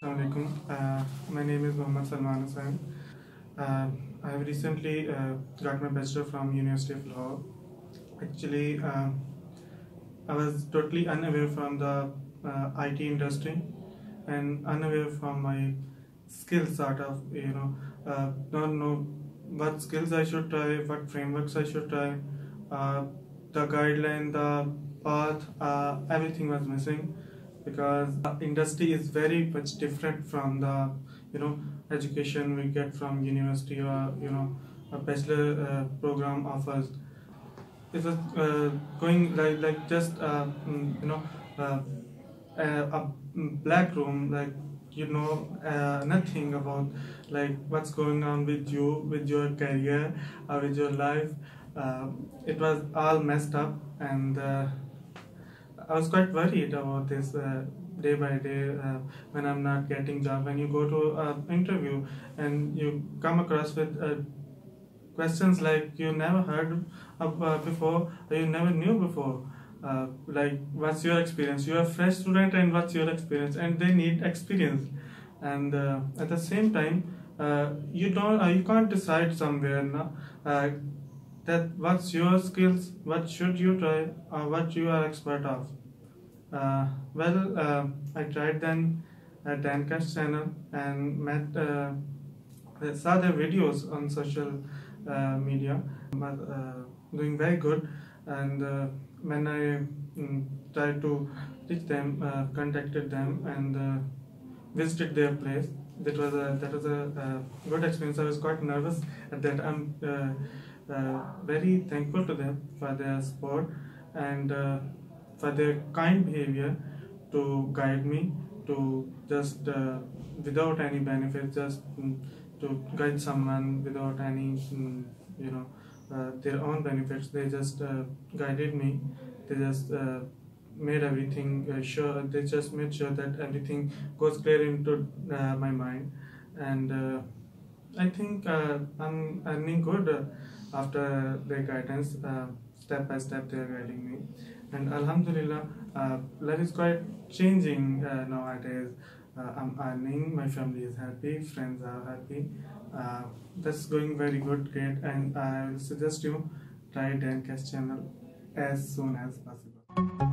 Assalamualaikum. My name is Salman Hussain. I have recently got my bachelor from University of Lahore. Actually, I was totally unaware from the IT industry and unaware from my skills sort of, don't know what skills I should try, what frameworks I should try, the guideline, the path, everything was missing because the industry is very much different from the education we get from university or a bachelor program offers. It was going like just uh, a black room, like nothing about like what's going on with you, with your career, with your life. It was all messed up, and I was quite worried about this day by day when I'm not getting job. When you go to an interview and you come across with questions like you never heard of before, or you never knew before. Like, what's your experience? You're a fresh student, and what's your experience? And they need experience. And at the same time, you can't decide somewhere now. That what's your skills, what should you try, or what you are expert of. I tried then at Dankash channel and saw their videos on social media, but doing very good. And when I tried to teach them, contacted them, and visited their place, that was a good experience. I was quite nervous at that. I'm very thankful to them for their support and for their kind behavior to guide me to just without any benefit, just to guide someone without any their own benefits. They just guided me. They just made everything sure. They just made sure that everything goes clear into my mind, and I think I'm earning good after their guidance. Step by step, they are guiding me, and Alhamdulillah, life is quite changing nowadays. I'm earning, my family is happy, friends are happy. That's going very good, great, and I will suggest you try Dankash channel as soon as possible.